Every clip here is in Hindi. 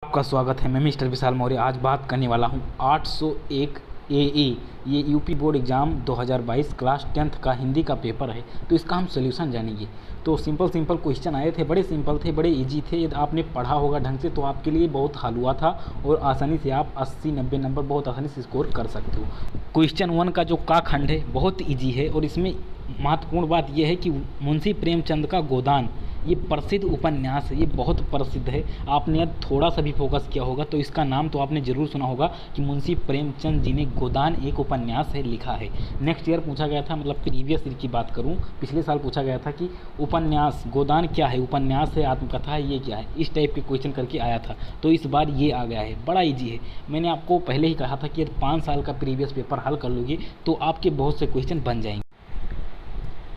आपका स्वागत है। मैं मिस्टर विशाल मौर्य। आज बात करने वाला हूँ 801 AA। ये UP board exam 2022 class 10th का हिंदी का पेपर है। तो इसका हम सोल्यूशन जानेंगे। तो सिंपल क्वेश्चन आए थे, बड़े सिंपल थे, बड़े इजी थे। यदि आपने पढ़ा होगा ढंग से तो आपके लिए बहुत हलवा था और आसानी से आप 80-90 नंबर बहुत आसानी से स्कोर कर सकते हो। क्वेश्चन 1 का जो का खंड है बहुत ईजी है और इसमें महत्वपूर्ण बात यह है कि मुंशी प्रेमचंद का गोदान ये प्रसिद्ध उपन्यास है, ये बहुत प्रसिद्ध है। आपने यदि थोड़ा सा भी फोकस किया होगा तो इसका नाम तो आपने ज़रूर सुना होगा कि मुंशी प्रेमचंद जी ने गोदान एक उपन्यास है लिखा है। नेक्स्ट ईयर पूछा गया था, मतलब प्रीवियस ईयर की बात करूं, पिछले साल पूछा गया था कि उपन्यास गोदान क्या है, उपन्यास है, आत्मकथा है, ये क्या है, इस टाइप के क्वेश्चन करके आया था। तो इस बार ये आ गया है, बड़ा ईजी है। मैंने आपको पहले ही कहा था कि यदि 5 साल का प्रीवियस पेपर हल कर लोगे तो आपके बहुत से क्वेश्चन बन जाएंगे।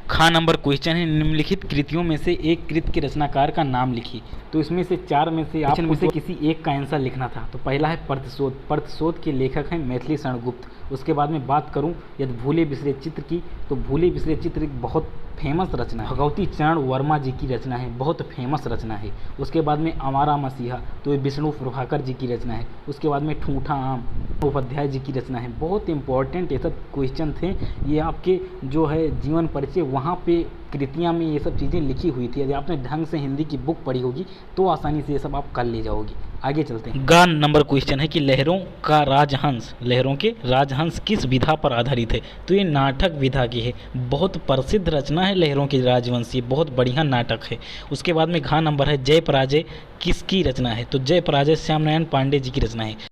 खा नंबर क्वेश्चन है, निम्नलिखित कृतियों में से एक कृति के रचनाकार का नाम लिखिए। तो इसमें से 4 में से आप मुझसे किसी एक का आंसर लिखना था। तो पहला है प्रतिशोध। प्रतिशोध के लेखक हैं मैथिली शरण गुप्त। उसके बाद में बात करूं यदि भूले बिसरे चित्र की, तो भूले बिसरे चित्र एक बहुत फेमस रचना है, भगवती चरण वर्मा जी की रचना है, बहुत फेमस रचना है। उसके बाद में अमारा मसीहा, तो ये विष्णु प्रभाकर जी की रचना है। उसके बाद में ठूठा आम उपाध्याय जी की रचना है। बहुत इंपॉर्टेंट ये सब क्वेश्चन थे। ये आपके जो है जीवन परिचय वहाँ पे कृतियाँ में ये सब चीज़ें लिखी हुई थी। यदि आपने ढंग से हिंदी की बुक पढ़ी होगी तो आसानी से ये सब आप कर ले जाओगे। आगे चलते हैं। गा नंबर क्वेश्चन है कि लहरों का राजहंस, लहरों के राजहंस किस विधा पर आधारित है। तो ये नाटक विधा की है, बहुत प्रसिद्ध रचना है लहरों के राजवंश, ये बहुत बढ़िया नाटक है। उसके बाद में घा नंबर है जय पराजय किसकी रचना है। तो जय पराजय श्याम नारायण पांडे जी की रचना है।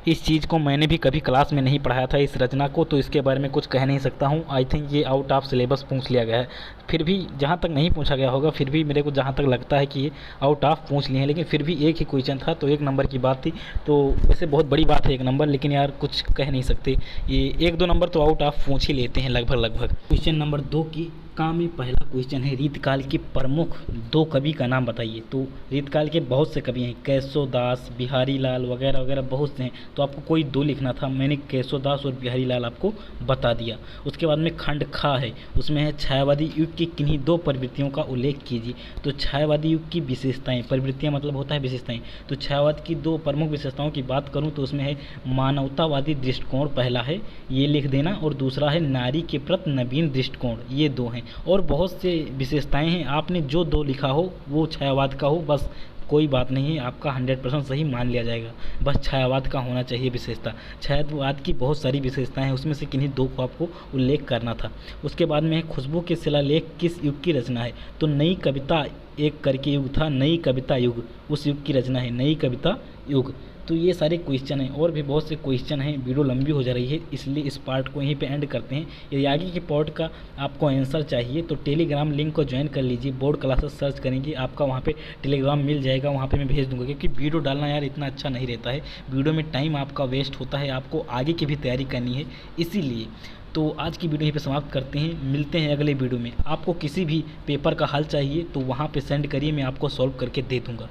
इस चीज़ को मैंने भी कभी क्लास में नहीं पढ़ाया था इस रचना को, तो इसके बारे में कुछ कह नहीं सकता हूँ। आई थिंक ये आउट ऑफ सिलेबस पूछ लिया गया है। फिर भी जहाँ तक नहीं पूछा गया होगा, फिर भी मेरे को जहाँ तक लगता है कि ये आउट ऑफ पूछ लिए हैं, लेकिन फिर भी एक ही क्वेश्चन था तो 1 नंबर की बात थी। तो वैसे बहुत बड़ी बात है 1 नंबर, लेकिन यार कुछ कह नहीं सकते। ये 1-2 नंबर तो आउट ऑफ पूछ ही लेते हैं लगभग। क्वेश्चन नंबर 2 की का में पहला क्वेश्चन है रीतकाल के प्रमुख 2 कवि का नाम बताइए। तो रीतकाल के बहुत से कवि हैं, केशवदास, बिहारी लाल वगैरह वगैरह बहुत से हैं। तो आपको कोई 2 लिखना था, मैंने केशवदास और बिहारी लाल आपको बता दिया। उसके बाद में खंड खा है, उसमें है छायावादी युग की किन्हीं 2 प्रवृत्तियों का उल्लेख कीजिए। तो छायावादी युग की विशेषताएं, प्रवृत्तियां मतलब होता है विशेषताएं। तो छायावाद की 2 प्रमुख विशेषताओं की बात करूँ तो उसमें है मानवतावादी दृष्टिकोण, पहला है ये लिख देना, और दूसरा है नारी के प्रति नवीन दृष्टिकोण, ये 2 हैं। और बहुत से विशेषताएं हैं, आपने जो 2 लिखा हो वो छायावाद का हो, बस कोई बात नहीं है, आपका 100% सही मान लिया जाएगा। बस छायावाद का होना चाहिए विशेषता। छायावाद की बहुत सारी विशेषताएं हैं, उसमें से किन्हीं 2 को आपको उल्लेख करना था। उसके बाद में है खुशबू के शिलालेख किस युग की रचना है। तो नई कविता एक करके युग था, नई कविता युग उस युग की रचना है, नई कविता युग। तो ये सारे क्वेश्चन हैं, और भी बहुत से क्वेश्चन हैं। वीडियो लंबी हो जा रही है इसलिए इस पार्ट को यहीं पे एंड करते हैं। यदि आगे के पार्ट का आपको आंसर चाहिए तो टेलीग्राम लिंक को ज्वाइन कर लीजिए। बोर्ड क्लासेस सर्च करेंगे, आपका वहाँ पे टेलीग्राम मिल जाएगा, वहाँ पे मैं भेज दूँगा। क्योंकि वीडियो डालना यार इतना अच्छा नहीं रहता है, वीडियो में टाइम आपका वेस्ट होता है, आपको आगे की भी तैयारी करनी है इसीलिए। तो आज की वीडियो यहीं पे समाप्त करते हैं, मिलते हैं अगले वीडियो में। आपको किसी भी पेपर का हल चाहिए तो वहाँ पे सेंड करिए, मैं आपको सॉल्व करके दे दूँगा।